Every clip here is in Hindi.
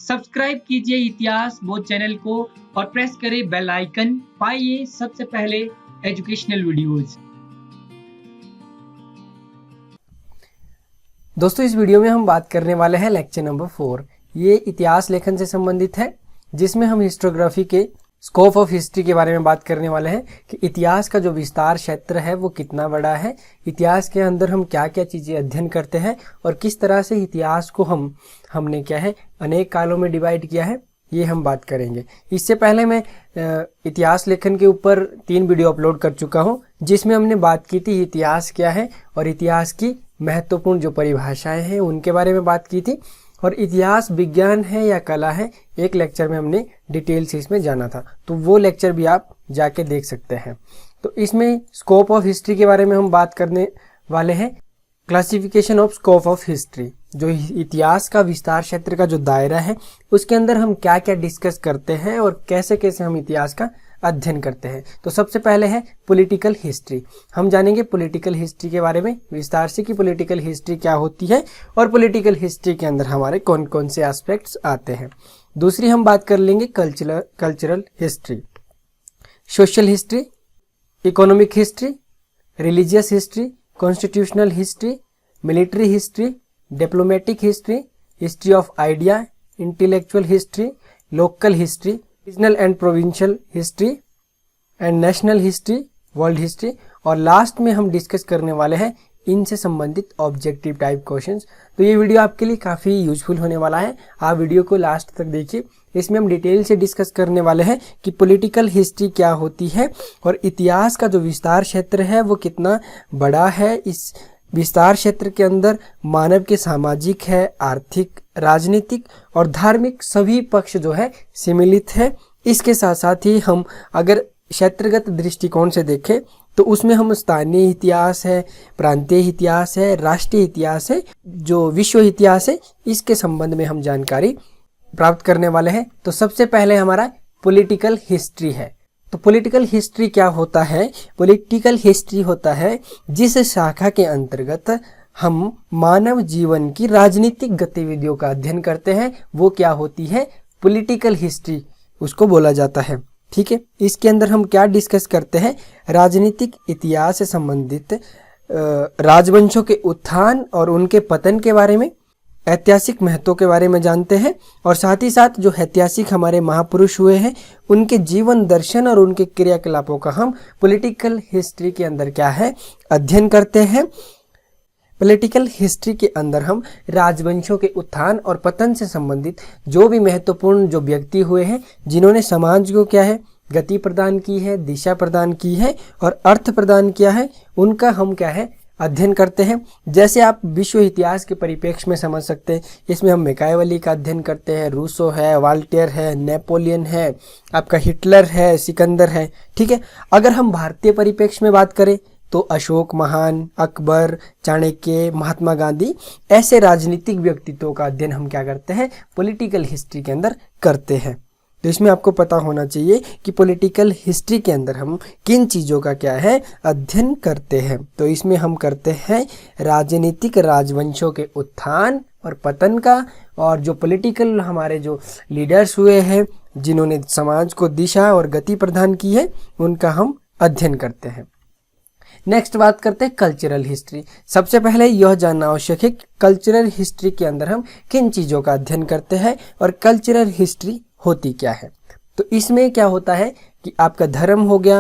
सब्सक्राइब कीजिए इतिहास बोध चैनल को और प्रेस करें बेल आइकन। पाइए सबसे पहले एजुकेशनल वीडियोस। दोस्तों, इस वीडियो में हम बात करने वाले हैं लेक्चर नंबर 4। ये इतिहास लेखन से संबंधित है, जिसमें हम हिस्टोग्राफी के स्कोप ऑफ हिस्ट्री के बारे में बात करने वाले हैं कि इतिहास का जो विस्तार क्षेत्र है वो कितना बड़ा है, इतिहास के अंदर हम क्या क्या चीज़ें अध्ययन करते हैं और किस तरह से इतिहास को हमने क्या है अनेक कालों में डिवाइड किया है, ये हम बात करेंगे। इससे पहले मैं इतिहास लेखन के ऊपर 3 वीडियो अपलोड कर चुका हूँ, जिसमें हमने बात की थी इतिहास क्या है और इतिहास की महत्वपूर्ण जो परिभाषाएं हैं उनके बारे में बात की थी, और इतिहास विज्ञान है या कला है, एक लेक्चर में हमने डिटेल से इसमें जाना था, तो वो लेक्चर भी आप जाके देख सकते हैं। तो इसमें स्कोप ऑफ हिस्ट्री के बारे में हम बात करने वाले हैं। Classification of scope of history, जो इतिहास का विस्तार क्षेत्र का जो दायरा है उसके अंदर हम क्या क्या डिस्कस करते हैं और कैसे कैसे हम इतिहास का अध्ययन करते हैं। तो सबसे पहले है पॉलिटिकल हिस्ट्री। हम जानेंगे पॉलिटिकल हिस्ट्री के बारे में विस्तार से कि पॉलिटिकल हिस्ट्री क्या होती है और पॉलिटिकल हिस्ट्री के अंदर हमारे कौन कौन से एस्पेक्ट्स आते हैं। दूसरी हम बात कर लेंगे cultural history, social history, economic history, religious history, constitutional history, military history, diplomatic history, history of idea, intellectual history, local history, regional and provincial history and national history, world history, और लास्ट में हम डिस्कस करने वाले हैं इनसे संबंधित ऑब्जेक्टिव टाइप क्वेश्चंस। तो ये वीडियो आपके लिए काफ़ी यूजफुल होने वाला है, आप वीडियो को लास्ट तक देखिए। इसमें हम डिटेल से डिस्कस करने वाले हैं कि पॉलिटिकल हिस्ट्री क्या होती है और इतिहास का जो विस्तार क्षेत्र है वो कितना बड़ा है। इस विस्तार क्षेत्र के अंदर मानव के सामाजिक है, आर्थिक, राजनीतिक और धार्मिक सभी पक्ष जो है सम्मिलित है। इसके साथ साथ ही हम अगर क्षेत्रगत दृष्टिकोण से देखें तो उसमें हम स्थानीय इतिहास है, प्रांतीय इतिहास है, राष्ट्रीय इतिहास है, जो विश्व इतिहास है, इसके संबंध में हम जानकारी प्राप्त करने वाले हैं। तो सबसे पहले हमारा पॉलिटिकल हिस्ट्री है। तो पॉलिटिकल हिस्ट्री क्या होता है? पॉलिटिकल हिस्ट्री होता है जिस शाखा के अंतर्गत हम मानव जीवन की राजनीतिक गतिविधियों का अध्ययन करते हैं, वो क्या होती है? पॉलिटिकल हिस्ट्री उसको बोला जाता है। ठीक है, इसके अंदर हम क्या डिस्कस करते हैं? राजनीतिक इतिहास से संबंधित राजवंशों के उत्थान और उनके पतन के बारे में, ऐतिहासिक महत्व के बारे में जानते हैं, और साथ ही साथ जो ऐतिहासिक हमारे महापुरुष हुए हैं उनके जीवन दर्शन और उनके क्रियाकलापों का हम पॉलिटिकल हिस्ट्री के अंदर क्या है अध्ययन करते हैं। पॉलिटिकल हिस्ट्री के अंदर हम राजवंशों के उत्थान और पतन से संबंधित जो भी महत्वपूर्ण जो व्यक्ति हुए हैं, जिन्होंने समाज को क्या है गति प्रदान की है, दिशा प्रदान की है और अर्थ प्रदान किया है, उनका हम क्या है अध्ययन करते हैं। जैसे आप विश्व इतिहास के परिप्रेक्ष्य में समझ सकते हैं, इसमें हम मैकाइवली का अध्ययन करते हैं, रूसो है, वाल्टेयर है, नेपोलियन है, आपका हिटलर है, सिकंदर है। ठीक है, अगर हम भारतीय परिप्रेक्ष्य में बात करें तो अशोक महान, अकबर, चाणक्य, महात्मा गांधी, ऐसे राजनीतिक व्यक्तित्वों का अध्ययन हम क्या करते हैं पॉलिटिकल हिस्ट्री के अंदर करते हैं। तो इसमें आपको पता होना चाहिए कि पॉलिटिकल हिस्ट्री के अंदर हम किन चीज़ों का क्या है अध्ययन करते हैं। तो इसमें हम करते हैं राजनीतिक राजवंशों के उत्थान और पतन का, और जो पॉलिटिकल हमारे जो लीडर्स हुए हैं जिन्होंने समाज को दिशा और गति प्रदान की है, उनका हम अध्ययन करते हैं। नेक्स्ट बात करते हैं कल्चरल हिस्ट्री। सबसे पहले यह जानना आवश्यक है कि कल्चरल हिस्ट्री के अंदर हम किन चीज़ों का अध्ययन करते हैं और कल्चरल हिस्ट्री होती क्या है। तो इसमें क्या होता है कि आपका धर्म हो गया,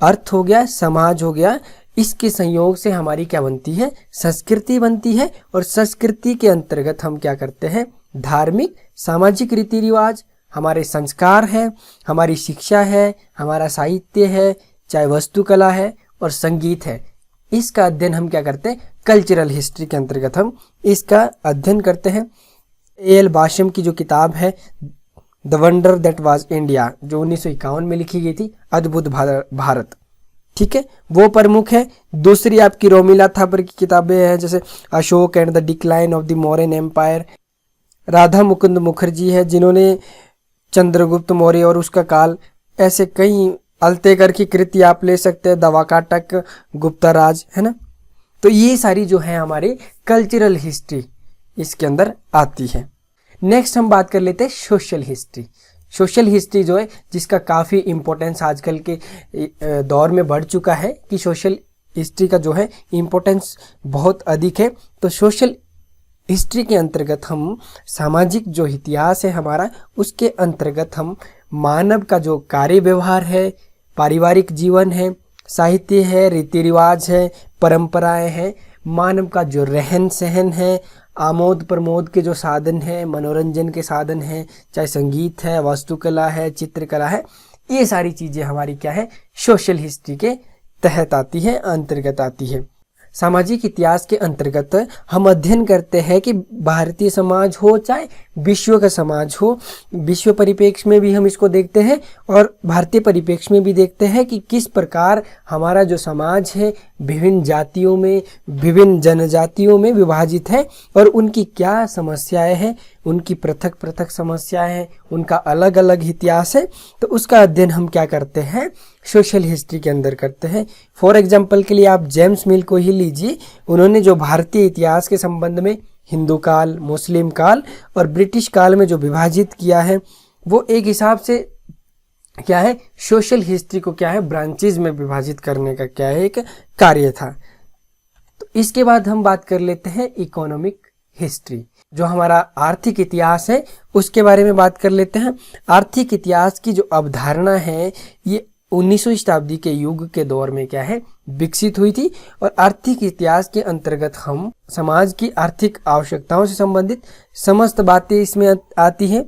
अर्थ हो गया, समाज हो गया, इसके संयोग से हमारी क्या बनती है संस्कृति बनती है, और संस्कृति के अंतर्गत हम क्या करते हैं धार्मिक सामाजिक रीति रिवाज, हमारे संस्कार है, हमारी शिक्षा है, हमारा साहित्य है, चाहे वास्तुकला है और संगीत है, इसका अध्ययन हम क्या करते हैं कल्चरल हिस्ट्री के अंतर्गत हम इसका अध्ययन करते हैं। ए.एल. बाशम की जो किताब है the wonder that was India, जो 1951 में लिखी गई थी, अद्भुत भारत, ठीक है, वो प्रमुख है। दूसरी आपकी रोमिला थापर की किताबें हैं, जैसे Ashok and the decline of the Mauryan empire, Radha Mukund Mukherjee है जिन्होंने चंद्रगुप्त मौर्य और उसका काल, ऐसे कई अल्तेकर की कृति आप ले सकते हैं, दवाकाटक, गुप्ता राज, है ना। तो ये सारी जो है हमारी कल्चरल हिस्ट्री इसके अंदर आती है। नेक्स्ट हम बात कर लेते हैं सोशल हिस्ट्री। सोशल हिस्ट्री जो है, जिसका काफ़ी इम्पोर्टेंस आजकल के दौर में बढ़ चुका है कि सोशल हिस्ट्री का जो है इम्पोर्टेंस बहुत अधिक है। तो सोशल हिस्ट्री के अंतर्गत हम सामाजिक जो इतिहास है हमारा, उसके अंतर्गत हम मानव का जो कार्य व्यवहार है, पारिवारिक जीवन है, साहित्य है, रीति रिवाज है, परंपराएं हैं, मानव का जो रहन सहन है, आमोद प्रमोद के जो साधन है, मनोरंजन के साधन है, चाहे संगीत है, वास्तुकला है, चित्रकला है, ये सारी चीज़ें हमारी क्या है, सोशल हिस्ट्री के तहत आती है, अंतर्गत आती है। सामाजिक इतिहास के अंतर्गत हम अध्ययन करते हैं कि भारतीय समाज हो चाहे विश्व का समाज हो, विश्व परिप्रेक्ष्य में भी हम इसको देखते हैं और भारतीय परिप्रेक्ष्य में भी देखते हैं कि किस प्रकार हमारा जो समाज है विभिन्न जातियों में, विभिन्न जनजातियों में विभाजित है और उनकी क्या समस्याएं हैं, उनकी पृथक पृथक समस्याएं हैं, उनका अलग अलग इतिहास है। तो उसका अध्ययन हम क्या करते हैं, सोशल हिस्ट्री के अंदर करते हैं। फॉर एग्जाम्पल के लिए आप जेम्स मिल को ही लीजिए। उन्होंने जो भारतीय इतिहास के संबंध में हिंदू काल, मुस्लिम काल और ब्रिटिश काल में जो विभाजित किया है, वो एक हिसाब से क्या है, सोशल हिस्ट्री को क्या है, ब्रांचेज में विभाजित करने का क्या है, एक कार्य था। तो इसके बाद हम बात कर लेते हैं इकोनॉमिक हिस्ट्री, जो हमारा आर्थिक इतिहास है उसके बारे में बात कर लेते हैं। आर्थिक इतिहास की जो अवधारणा है ये 19वीं शताब्दी के युग के दौर में क्या है, विकसित हुई थी और आर्थिक इतिहास के अंतर्गत हम समाज की आर्थिक आवश्यकताओं से संबंधित समस्त बातें इसमें आती हैं।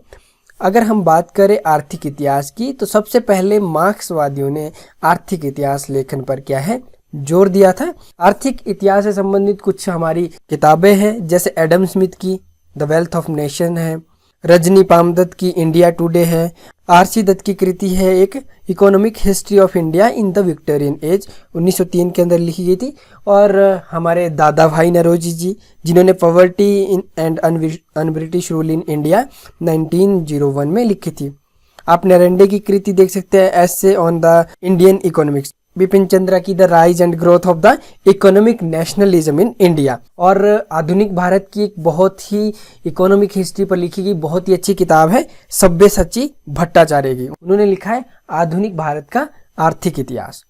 अगर हम बात करें आर्थिक इतिहास की, तो सबसे पहले मार्क्सवादियों ने आर्थिक इतिहास लेखन पर क्या है, जोर दिया था। आर्थिक इतिहास से संबंधित कुछ हमारी किताबें हैं, जैसे एडम स्मिथ की द वेल्थ ऑफ नेशन है, रजनी पामदत्त की इंडिया टुडे है, आरसी दत्त की कृति है एक economic history of India in the Victorian age 1903 के अंदर लिखी गई थी। और हमारे दादा भाई नरोजी जी, जिन्होंने poverty in and un British rule in India 1901 में लिखी थी। आप नरेंडे की कृति देख सकते हैं, essay on the Indian economics. Bipin Chandra की the rise and growth of the economic nationalism in India. और आधुनिक भारत की एक बहुत ही इकोनॉमिक हिस्ट्री पर लिखी गई बहुत ही अच्छी किताब है सब्यसाची भट्टाचार्य की। उन्होंने लिखा है आधुनिक भारत का आर्थिक इतिहास।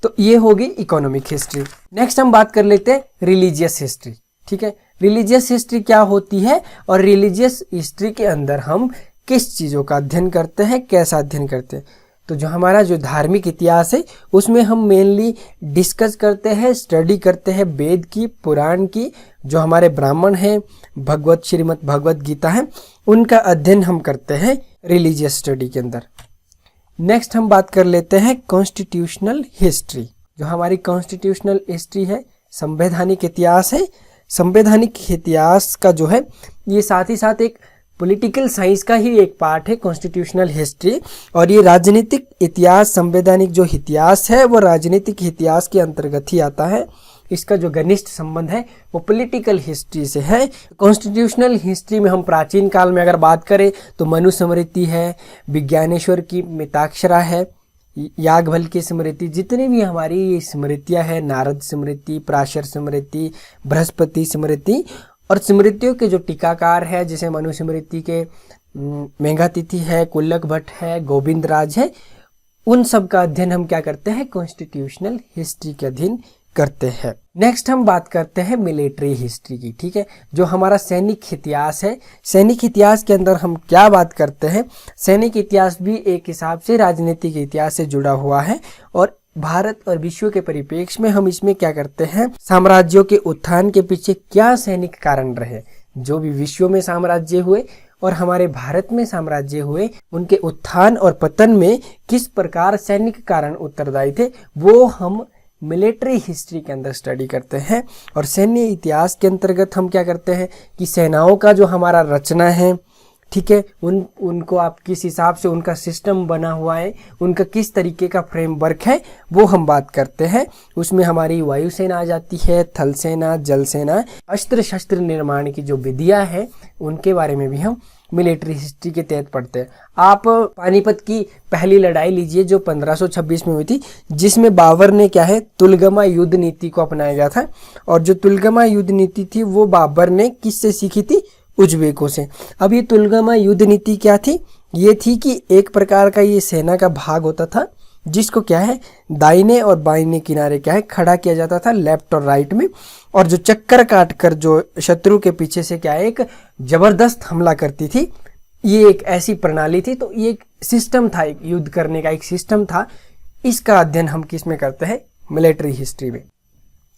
तो ये होगी इकोनॉमिक हिस्ट्री। नेक्स्ट हम बात कर लेते हैं रिलीजियस हिस्ट्री। ठीक है, रिलीजियस हिस्ट्री क्या होती है और रिलीजियस हिस्ट्री के अंदर हम किस चीज़ों का अध्ययन करते हैं, कैसा अध्ययन करते हैं। तो जो हमारा जो धार्मिक इतिहास है उसमें हम मेनली डिस्कस करते हैं, स्टडी करते हैं वेद की, पुराण की, जो हमारे ब्राह्मण हैं, भगवत श्रीमद् भगवत गीता है, उनका अध्ययन हम करते हैं रिलीजियस स्टडी के अंदर। नेक्स्ट हम बात कर लेते हैं कॉन्स्टिट्यूशनल हिस्ट्री। जो हमारी कॉन्स्टिट्यूशनल हिस्ट्री है, संवैधानिक इतिहास है। संवैधानिक इतिहास का जो है ये साथ ही साथ एक पॉलिटिकल साइंस का ही एक पार्ट है कॉन्स्टिट्यूशनल हिस्ट्री। और ये राजनीतिक इतिहास, संवैधानिक जो इतिहास है वो राजनीतिक इतिहास के अंतर्गत ही आता है। इसका जो घनिष्ठ संबंध है वो पॉलिटिकल हिस्ट्री से है। कॉन्स्टिट्यूशनल हिस्ट्री में हम प्राचीन काल में अगर बात करें तो मनुस्मृति है, विज्ञानेश्वर की मिताक्षरा है, याज्ञवल्क्य की स्मृति, जितनी भी हमारी स्मृतियाँ हैं, नारद स्मृति, पराशर स्मृति, बृहस्पति स्मृति, और स्मृतियों के जो टीकाकार है जैसे मनुस्मृति के मेघातिथि है, कुल्लक भट्ट है, गोविंद राज है, उन सब का अध्ययन हम क्या करते हैं, कॉन्स्टिट्यूशनल हिस्ट्री के अध्ययन करते हैं। नेक्स्ट हम बात करते हैं मिलिट्री हिस्ट्री की। ठीक है, जो हमारा सैनिक इतिहास है, सैनिक इतिहास के अंदर हम क्या बात करते हैं, सैनिक इतिहास भी एक हिसाब से राजनीतिक इतिहास से जुड़ा हुआ है। और भारत और विश्व के परिप्रेक्ष्य में हम इसमें क्या करते हैं, साम्राज्यों के उत्थान के पीछे क्या सैनिक कारण रहे, जो भी विश्व में साम्राज्य हुए और हमारे भारत में साम्राज्य हुए, उनके उत्थान और पतन में किस प्रकार सैनिक कारण उत्तरदायी थे, वो हम मिलिट्री हिस्ट्री के अंदर स्टडी करते हैं। और सैन्य इतिहास के अंतर्गत हम क्या करते हैं कि सेनाओं का जो हमारा रचना है, ठीक है, उनको आप किस हिसाब से उनका सिस्टम बना हुआ है, उनका किस तरीके का फ्रेमवर्क है, वो हम बात करते हैं। उसमें हमारी वायुसेना आ जाती है, थल सेना, जल सेना, अस्त्र शस्त्र निर्माण की जो विधियां हैं उनके बारे में भी हम मिलिट्री हिस्ट्री के तहत पढ़ते हैं। आप पानीपत की पहली लड़ाई लीजिए जो 1526 में हुई थी, जिसमें बाबर ने क्या है, तुलगमा युद्ध नीति को अपनाया गया था। और जो तुलगमा युद्ध नीति थी वो बाबर ने किससे सीखी थी, उज्बेकों से। अब ये तुलगमा युद्ध नीति क्या थी? ये थी कि एक प्रकार का ये सेना का भाग होता था जिसको क्या है दाहिने और बाइने किनारे क्या है खड़ा किया जाता था, लेफ्ट और राइट में, और जो चक्कर काट कर जो शत्रु के पीछे से क्या है एक जबरदस्त हमला करती थी। ये एक ऐसी प्रणाली थी। तो ये एक सिस्टम था, एक युद्ध करने का एक सिस्टम था। इसका अध्ययन हम किस में करते हैं? मिलिट्री हिस्ट्री में।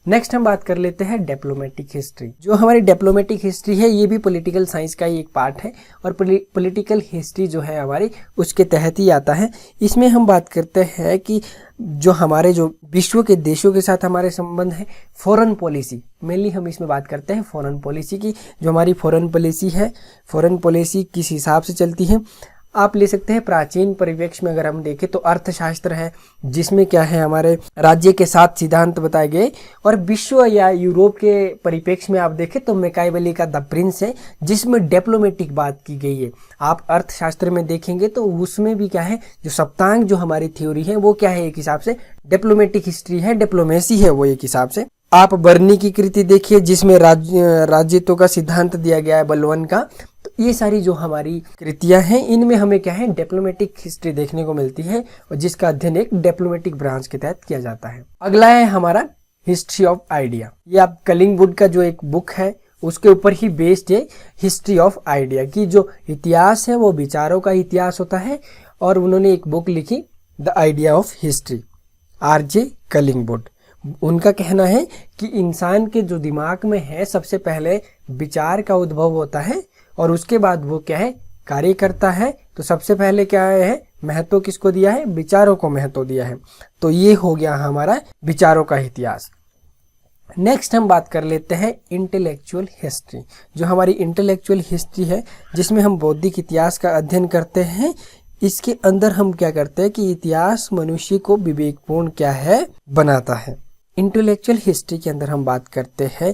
नेक्स्ट हम बात कर लेते हैं डिप्लोमेटिक हिस्ट्री। जो हमारी डिप्लोमेटिक हिस्ट्री है ये भी पॉलिटिकल साइंस का ही एक पार्ट है और पॉलिटिकल हिस्ट्री जो है हमारी उसके तहत ही आता है। इसमें हम बात करते हैं कि जो हमारे जो विश्व के देशों के साथ हमारे संबंध है, फॉरेन पॉलिसी, मेनली हम इसमें बात करते हैं फॉरेन पॉलिसी की। जो हमारी फॉरेन पॉलिसी है, फॉरेन पॉलिसी किस हिसाब से चलती है आप ले सकते हैं। प्राचीन परिप्रेक्ष्य में अगर हम देखें तो अर्थशास्त्र है जिसमें क्या है हमारे राज्य के 7 सिद्धांत बताए गए, और विश्व या यूरोप के परिप्रेक्ष्य में आप देखें तो मैकियावेली का द प्रिंस है जिसमें डिप्लोमेटिक बात की गई है। आप अर्थशास्त्र में देखेंगे तो उसमें भी क्या है जो सप्तांग जो हमारी थ्योरी है वो क्या है एक हिसाब से डिप्लोमेटिक हिस्ट्री है, डिप्लोमेसी है वो एक हिसाब से। आप बर्नी की कृति देखिए जिसमें राज्यत्व का सिद्धांत दिया गया है बलवन का। तो ये सारी जो हमारी कृतियां हैं इनमें हमें क्या है डिप्लोमेटिक हिस्ट्री देखने को मिलती है और जिसका अध्ययन एक डिप्लोमेटिक ब्रांच के तहत किया जाता है। अगला है हमारा हिस्ट्री ऑफ आइडिया। ये आप कलिंगवुड का जो एक बुक है उसके ऊपर ही बेस्ड है हिस्ट्री ऑफ आइडिया की। जो इतिहास है वो विचारों का इतिहास होता है और उन्होंने एक बुक लिखी the idea of history, RJ Collingwood. उनका कहना है कि इंसान के जो दिमाग में है सबसे पहले विचार का उद्भव होता है और उसके बाद वो क्या है कार्य करता है। तो सबसे पहले क्या है महत्व किसको दिया है? विचारों को महत्व दिया है। तो ये हो गया हमारा विचारों का इतिहास। नेक्स्ट हम बात कर लेते हैं इंटेलेक्चुअल हिस्ट्री। जो हमारी इंटेलेक्चुअल हिस्ट्री है जिसमें हम बौद्धिक इतिहास का अध्ययन करते हैं। इसके अंदर हम क्या करते हैं कि इतिहास मनुष्य को विवेकपूर्ण क्या है बनाता है। इंटेलेक्चुअल हिस्ट्री के अंदर हम बात करते हैं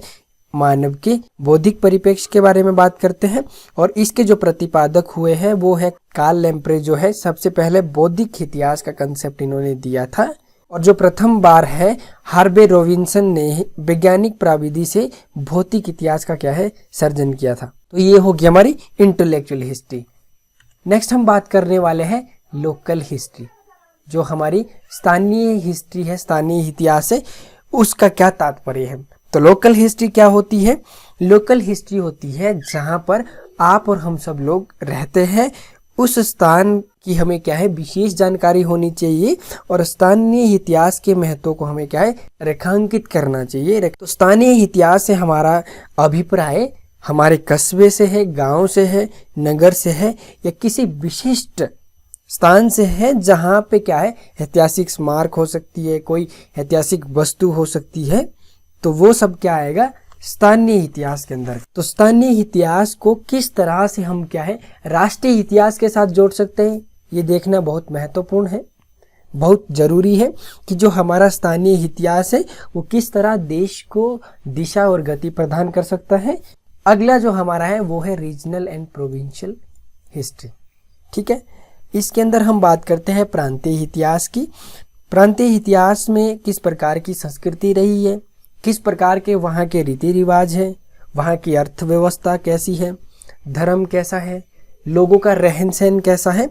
मानव के बौद्धिक परिप्रेक्ष्य के बारे में बात करते हैं और इसके जो प्रतिपादक हुए हैं वो है कार्ल लैम्प्रे। जो है सबसे पहले बौद्धिक इतिहास का कंसेप्ट इन्होंने दिया था और जो प्रथम बार है हार्वे रॉबिन्सन ने वैज्ञानिक प्रविधि से भौतिक इतिहास का क्या है सर्जन किया था। तो ये हो गई हमारी इंटेलेक्चुअल हिस्ट्री। नेक्स्ट हम बात करने वाले हैं लोकल हिस्ट्री। जो हमारी स्थानीय हिस्ट्री है, स्थानीय इतिहास है, उसका क्या तात्पर्य है। तो लोकल हिस्ट्री क्या होती है? लोकल हिस्ट्री होती है जहां पर आप और हम सब लोग रहते हैं, उस स्थान की हमें क्या है विशेष जानकारी होनी चाहिए और स्थानीय इतिहास के महत्व को हमें क्या है रेखांकित करना चाहिए। तो स्थानीय इतिहास से हमारा अभिप्राय हमारे कस्बे से है, गांव से है, नगर से है या किसी विशिष्ट स्थान से है जहां पे क्या है ऐतिहासिक स्मारक हो सकती है, कोई ऐतिहासिक वस्तु हो सकती है। तो वो सब क्या आएगा स्थानीय इतिहास के अंदर। तो स्थानीय इतिहास को किस तरह से हम क्या है राष्ट्रीय इतिहास के साथ जोड़ सकते हैं ये देखना बहुत महत्वपूर्ण है, बहुत जरूरी है कि जो हमारा स्थानीय इतिहास है वो किस तरह देश को दिशा और गति प्रदान कर सकता है। अगला जो हमारा है वो है रीजनल एंड प्रोविंशियल हिस्ट्री। ठीक है, इसके अंदर हम बात करते हैं प्रांतीय इतिहास की। प्रांतीय इतिहास में किस प्रकार की संस्कृति रही है, किस प्रकार के वहाँ के रीति रिवाज हैं, वहाँ की अर्थव्यवस्था कैसी है, धर्म कैसा है, लोगों का रहन सहन कैसा है।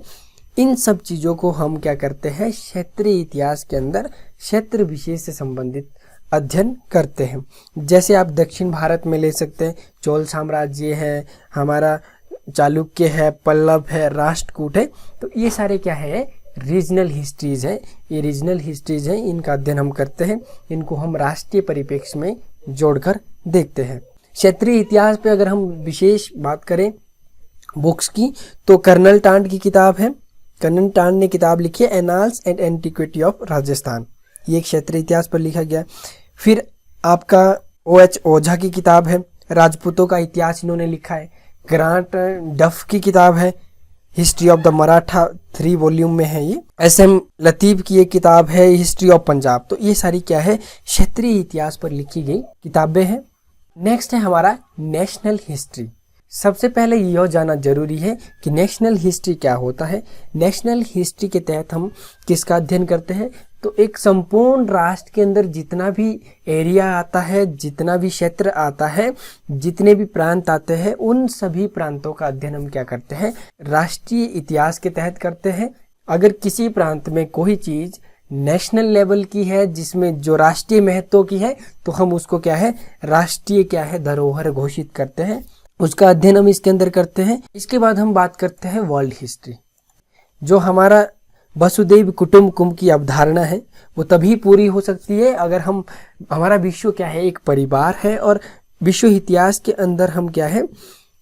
इन सब चीज़ों को हम क्या करते हैं क्षेत्रीय इतिहास के अंदर क्षेत्र विशेष से संबंधित अध्ययन करते हैं। जैसे आप दक्षिण भारत में ले सकते हैं, चोल साम्राज्य है, हमारा चालुक्य है, पल्लव है, राष्ट्रकूट है। तो ये सारे क्या है रीजनल हिस्ट्रीज है। ये रीजनल हिस्ट्रीज है, इनका अध्ययन हम करते हैं, इनको हम राष्ट्रीय परिप्रेक्ष्य में जोड़कर देखते हैं। क्षेत्रीय इतिहास पे अगर हम विशेष बात करें बुक्स की तो कर्नल टांड की किताब है। कर्नल टांड ने किताब लिखी है annals and antiquity of Rajasthan, ये क्षेत्रीय इतिहास पर लिखा गया। फिर आपका OH ओझा की किताब है राजपूतों का इतिहास, इन्होंने लिखा है। ग्रांट डफ की किताब है history of the Maratha, 3 volume में है ये। SM लतीफ की एक किताब है हिस्ट्री ऑफ पंजाब। तो ये सारी क्या है क्षेत्रीय इतिहास पर लिखी गई किताबें हैं। नेक्स्ट है हमारा नेशनल हिस्ट्री। सबसे पहले यह जानना जरूरी है कि नेशनल हिस्ट्री क्या होता है। नेशनल हिस्ट्री के तहत हम किसका अध्ययन करते हैं? तो एक संपूर्ण राष्ट्र के अंदर जितना भी एरिया आता है, जितना भी क्षेत्र आता है, जितने भी प्रांत आते हैं, उन सभी प्रांतों का अध्ययन हम क्या करते हैं, राष्ट्रीय इतिहास के तहत करते हैं। अगर किसी प्रांत में कोई चीज नेशनल लेवल की है, जिसमें जो राष्ट्रीय महत्व की है, तो हम उसको क्या है, राष्ट्रीय क्या है, धरोहर घोषित करते हैं। उसका अध्ययन हम इसके अंदर करते हैं। इसके बाद हम बात करते हैं वर्ल्ड हिस्ट्री। जो हमारा वसुदैव कुटुंबकम की अवधारणा है वो तभी पूरी हो सकती है अगर हम, हमारा विश्व क्या है, एक परिवार है, और विश्व इतिहास के अंदर हम क्या है,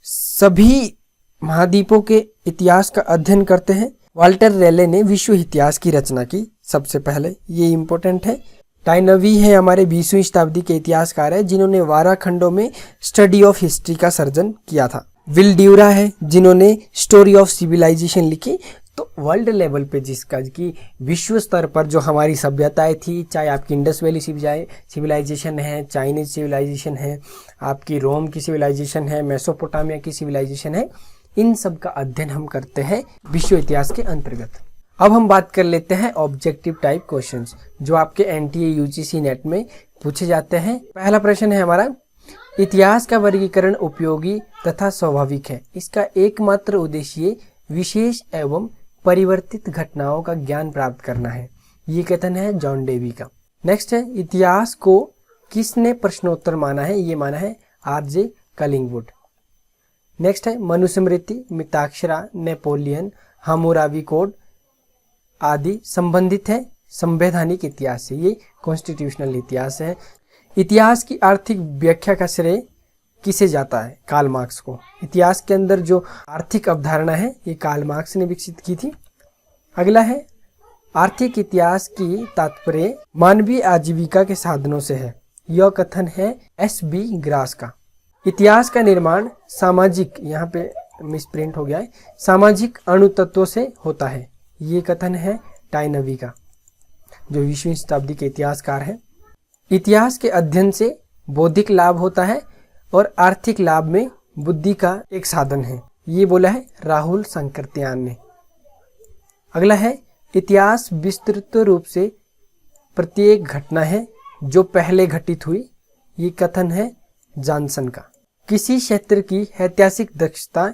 सभी महाद्वीपों के इतिहास का अध्ययन करते हैं। वाल्टर रेले ने विश्व इतिहास की रचना की सबसे पहले, ये इम्पोर्टेंट है। टाइनवी है हमारे 20वीं शताब्दी के इतिहासकार है जिन्होंने 12 खंडों में स्टडी ऑफ हिस्ट्री का सर्जन किया था। विल ड्यूरा है जिन्होंने स्टोरी ऑफ सिविलाइजेशन लिखी। तो वर्ल्ड लेवल पे जिसका कि विश्व स्तर पर जो हमारी सभ्यताएं थी, चाहे आपकी इंडस वैली सिविलाइजेशन है, चाइनीज सिविलाइजेशन है, आपकी रोम की सिविलाइजेशन है, मेसोपोटामिया की सिविलाइजेशन है, इन सब का अध्ययन हम करते हैं विश्व इतिहास के अंतर्गत। अब हम बात कर लेते हैं ऑब्जेक्टिव टाइप क्वेश्चंस जो आपके एनटीए यूजीसी नेट में पूछे जाते हैं। पहला प्रश्न है हमारा, इतिहास का वर्गीकरण उपयोगी तथा स्वाभाविक है। इसका एकमात्र उद्देश्य विशेष एवं परिवर्तित घटनाओं का ज्ञान प्राप्त करना है। ये कथन है जॉन डेवी का। नेक्स्ट है, इतिहास को किसने प्रश्नोत्तर माना है? ये माना है आरजे कलिंगवुड। नेक्स्ट है, Manusmriti, Mitakshara, Napoleon, Hammurabi code आदि संबंधित है संवैधानिक इतिहास से। ये कॉन्स्टिट्यूशनल इतिहास है। इतिहास की आर्थिक व्याख्या का श्रेय किसे जाता है? कार्ल मार्क्स को। इतिहास के अंदर जो आर्थिक अवधारणा है ये कार्ल मार्क्स ने विकसित की थी। अगला है, आर्थिक इतिहास की तात्पर्य मानवीय आजीविका के साधनों से है। यह कथन है एस.बी. ग्रास का। इतिहास का निर्माण सामाजिक, यहाँ पे मिसप्रिंट हो गया है, सामाजिक अणुतत्वों से होता है। ये कथन है टाइनवी का, जो 20वीं शताब्दी के इतिहासकार हैं। इतिहास के अध्ययन से बौद्धिक लाभ होता है और आर्थिक लाभ में बुद्धि का एक साधन है। ये बोला है राहुल संकृत्यान ने। अगला है, इतिहास विस्तृत रूप से प्रत्येक घटना है जो पहले घटित हुई। ये कथन है जॉनसन का। किसी क्षेत्र की ऐतिहासिक दक्षता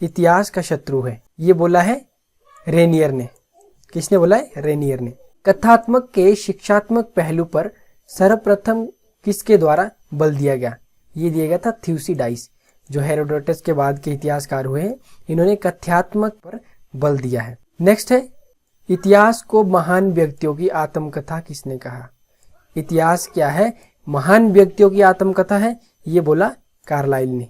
इतिहास का शत्रु है। ये बोला है रेनियर ने। किसने बोला है? रेनियर ने। कथात्मक के शिक्षात्मक पहलू पर सर्वप्रथम किसके द्वारा बल दिया गया? ये दिया गया था थ्यूसिडाइस, जो हेरोडोटस के बाद के इतिहासकार हुए हैं। इन्होंने कथ्यात्मक पर बल दिया है। नेक्स्ट है, इतिहास को महान व्यक्तियों की आत्मकथा किसने कहा? इतिहास क्या है? महान व्यक्तियों की आत्मकथा है। ये बोला कार्लाइल ने।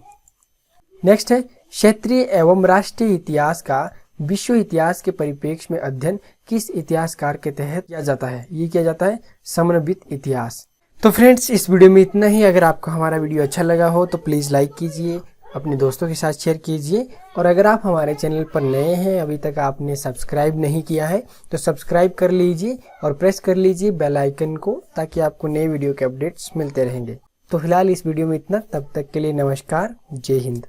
नेक्स्ट है, क्षेत्रीय एवं राष्ट्रीय इतिहास का विश्व इतिहास के परिप्रेक्ष्य में अध्ययन किस इतिहासकार के तहत किया जाता है? ये किया जाता है समन्वित इतिहास। तो फ्रेंड्स, इस वीडियो में इतना ही। अगर आपको हमारा वीडियो अच्छा लगा हो तो प्लीज़ लाइक कीजिए, अपने दोस्तों के साथ शेयर कीजिए, और अगर आप हमारे चैनल पर नए हैं, अभी तक आपने सब्सक्राइब नहीं किया है तो सब्सक्राइब कर लीजिए और प्रेस कर लीजिए बेल आइकन को, ताकि आपको नए वीडियो के अपडेट्स मिलते रहेंगे। तो फिलहाल इस वीडियो में इतना। तब तक के लिए नमस्कार, जय हिंद।